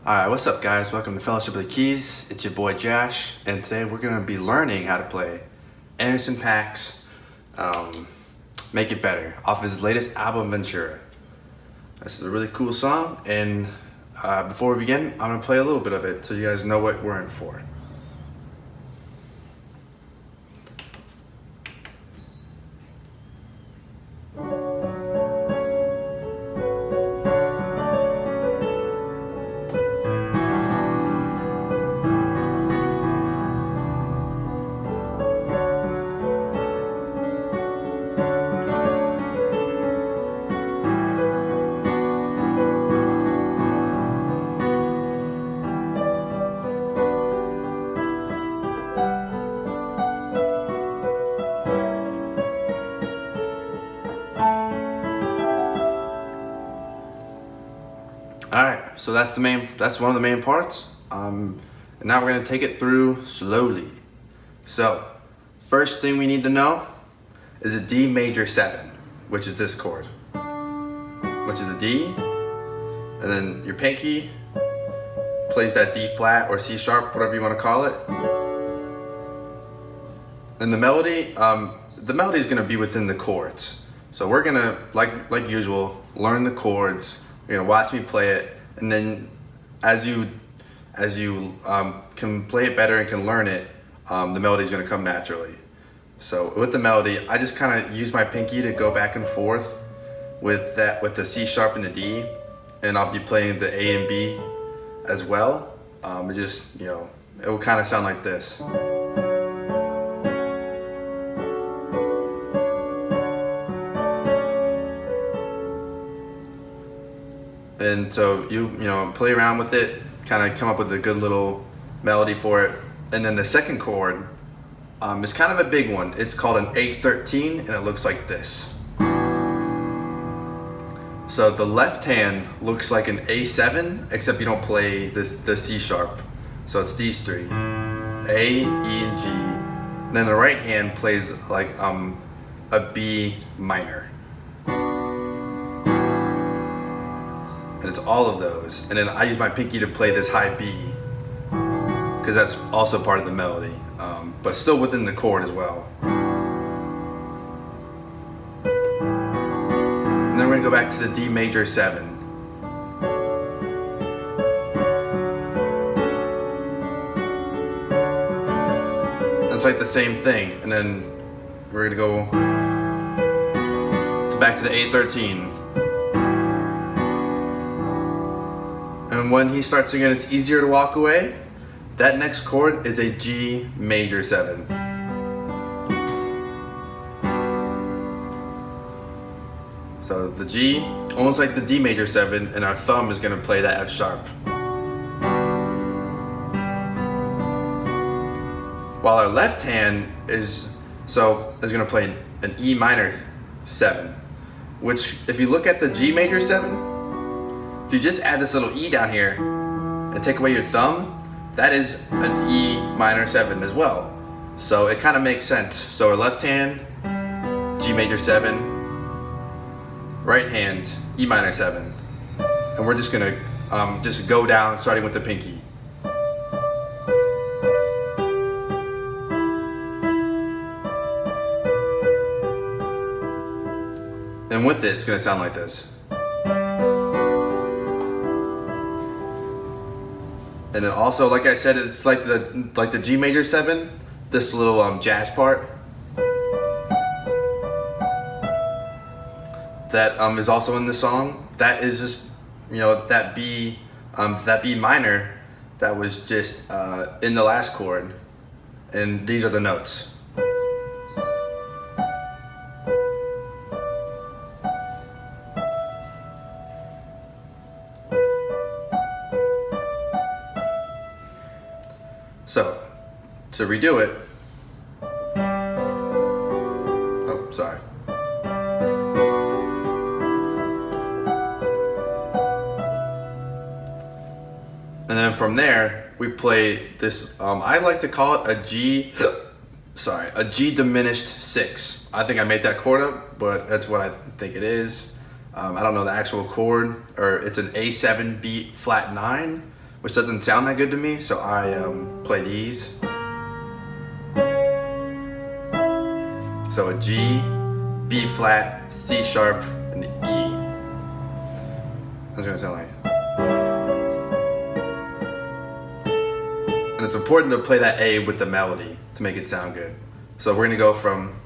Alright, what's up guys? Welcome to Fellowship of the Keys. It's your boy Josh, and today we're going to be learning how to play Anderson Paak's Make It Better off his latest album, Ventura. This is a really cool song, and before we begin, I'm going to play a little bit of it so you guys know what we're in for. Alright, so that's one of the main parts. And now we're going to take it through slowly. So, first thing we need to know is a D major 7, which is this chord, which is a D, and then your pinky plays that D flat or C sharp, whatever you want to call it. And the melody is going to be within the chords. So we're going to, like usual, learn the chords. You're gonna watch me play it, and then as you can play it better and can learn it, the melody is gonna come naturally. So with the melody, I just kind of use my pinky to go back and forth with the C sharp and the D, and I'll be playing the A and B as well. It will kind of sound like this. And so you play around with it, kind of come up with a good little melody for it. And then the second chord is kind of a big one. It's called an A13, and it looks like this. So the left hand looks like an A7, except you don't play the C sharp. So it's these three, A, E, and G. And then the right hand plays like a B minor. And it's all of those. And then I use my pinky to play this high B, because that's also part of the melody, but still within the chord as well. And then we're gonna go back to the D major 7. It's like the same thing. And then we're gonna go back to the A13. And when he starts singing It's Easier to Walk Away, that next chord is a G major 7. So the G, almost like the D major 7, and our thumb is gonna play that F sharp. While our left hand is gonna play an E minor 7, which if you look at the G major 7, if you just add this little E down here and take away your thumb, that is an E minor 7 as well. So it kind of makes sense. So our left hand, G major 7, right hand, E minor 7. And we're just gonna just go down starting with the pinky. And with it, it's gonna sound like this. And then also, like I said, it's like the G major 7, this little jazz part that is also in the song. That is just that B minor that was just in the last chord, and these are the notes. So, to redo it, oh, sorry. And then from there, we play this, I like to call it a G diminished 6. I think I made that chord up, but that's what I think it is. I don't know the actual chord, or it's an A7 beat flat 9, which doesn't sound that good to me, so I play these. So a G, B flat, C sharp, and the E. That's gonna sound like. And it's important to play that A with the melody to make it sound good. So we're gonna go from.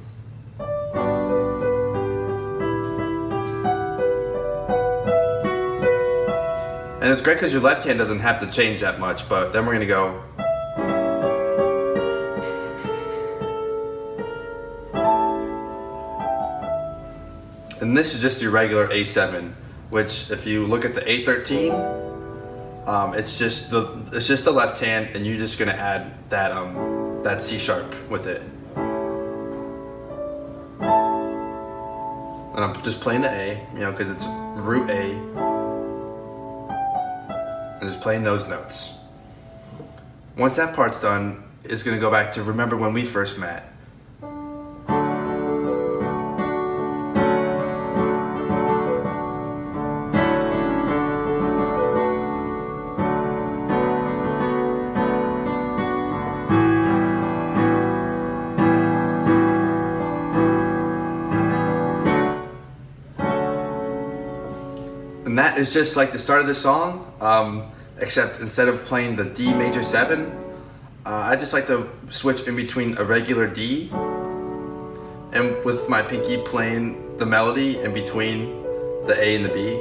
And it's great because your left hand doesn't have to change that much, but then we're gonna go. And this is just your regular A7, which if you look at the A13, it's just the left hand, and you're just gonna add that C sharp with it. And I'm just playing the A, because it's root A, and just playing those notes. Once that part's done, it's gonna go back to remember when we first met. And that is just like the start of the song, except instead of playing the D major 7, I just like to switch in between a regular D and with my pinky playing the melody in between the A and the B.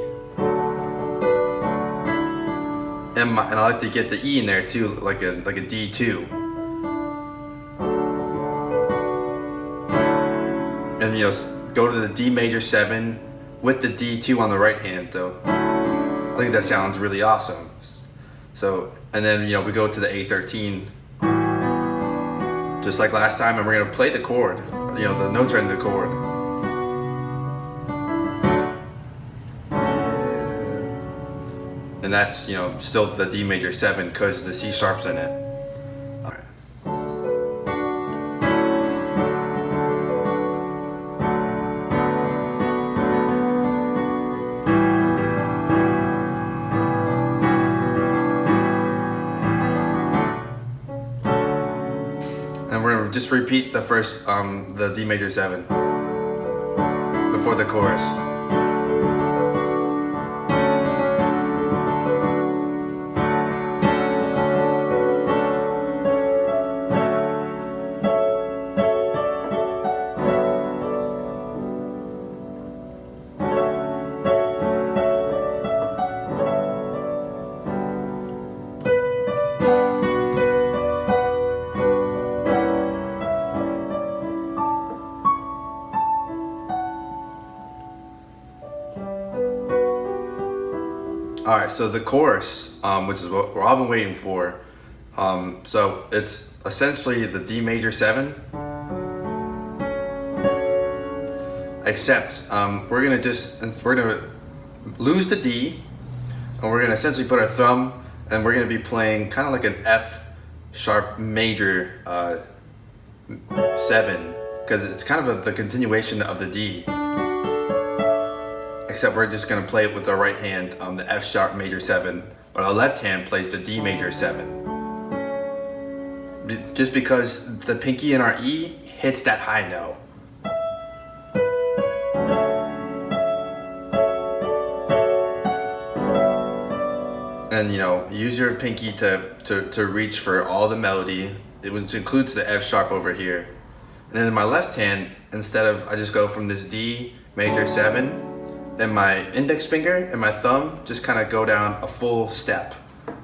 And I like to get the E in there too, like a D2. And go to the D major 7 with the D2 on the right hand, so I think that sounds really awesome. So, and then we go to the A13, just like last time, and we're gonna play the chord. The notes are in the chord. And that's still the D major 7 because the C sharp's in it. And we're gonna just repeat the first, the D major 7 before the chorus. Alright, so the chorus, which is what we're all been waiting for, so it's essentially the D major 7, except we're gonna lose the D, and we're gonna essentially put our thumb, and we're gonna be playing kind of like an F sharp major 7, because it's kind of the continuation of the D. Except we're just gonna play it with our right hand, the F sharp major 7, but our left hand plays the D major 7. Just because the pinky in our E hits that high note. And use your pinky to reach for all the melody, which includes the F sharp over here. And then in my left hand, I just go from this D major 7, and my index finger and my thumb just kind of go down a full step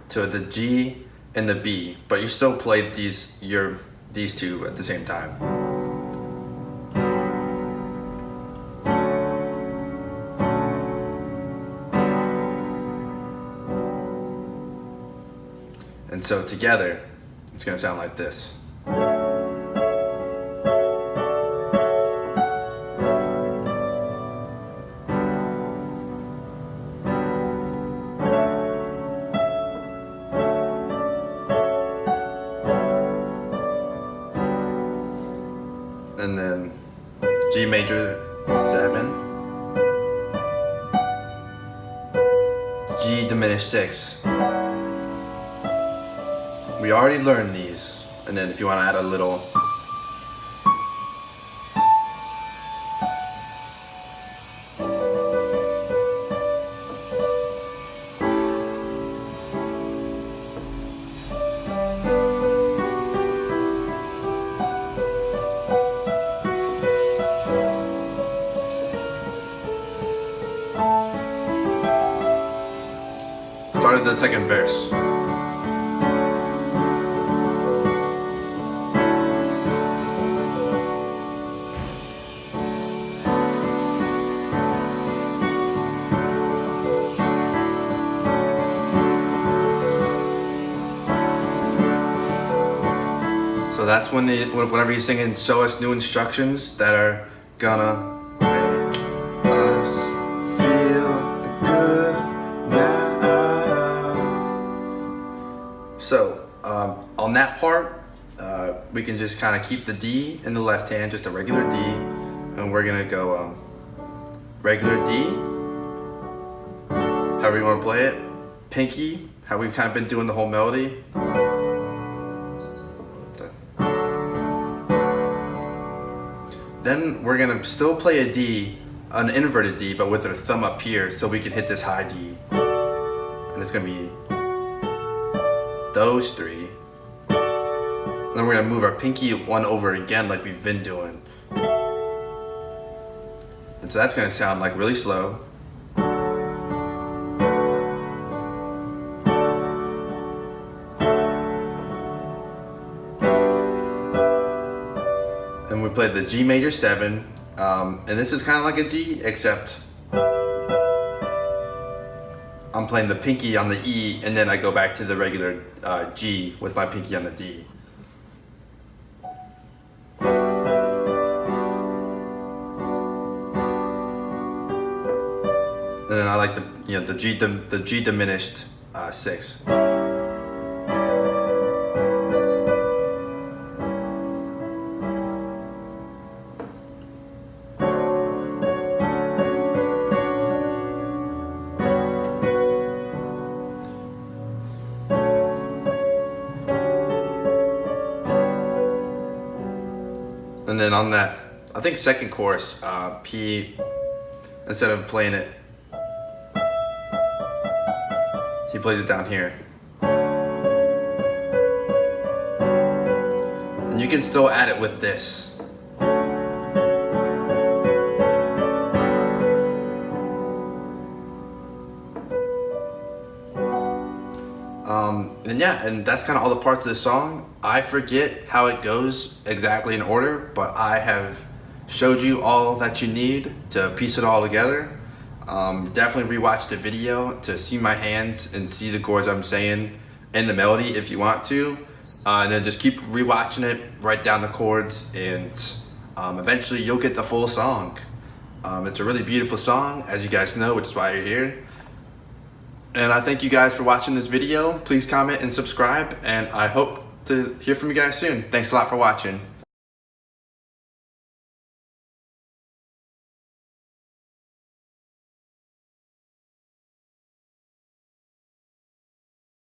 to the G and the B, but you still play these two at the same time. And so together, it's gonna sound like this. And then G major 7, G diminished 6, we already learned these. And then if you want to add a little started the second verse. So that's when whenever he's singing, show us new instructions that are gonna make us feel good now. So on that part, we can just kind of keep the D in the left hand, just a regular D, and we're gonna go regular D, however you want to play it, pinky, how we've kind of been doing the whole melody. Then we're gonna still play a D, an inverted D, but with our thumb up here so we can hit this high D. And it's gonna be those three. And then we're gonna move our pinky one over again like we've been doing. And so that's gonna sound like really slow. And we played the G major 7, and this is kind of like a G, except I'm playing the pinky on the E, and then I go back to the regular G with my pinky on the D. And then I like the G diminished 6. And then on that, I think second chorus, P, instead of playing it, he plays it down here. And you can still add it with this. And yeah, and that's kind of all the parts of the song. I forget how it goes exactly in order, but I have showed you all that you need to piece it all together. Definitely rewatch the video to see my hands and see the chords I'm saying in the melody if you want to. And then just keep rewatching it, write down the chords, and eventually you'll get the full song. It's a really beautiful song, as you guys know, which is why you're here. And I thank you guys for watching this video. Please comment and subscribe, and I hope to hear from you guys soon. Thanks a lot for watching.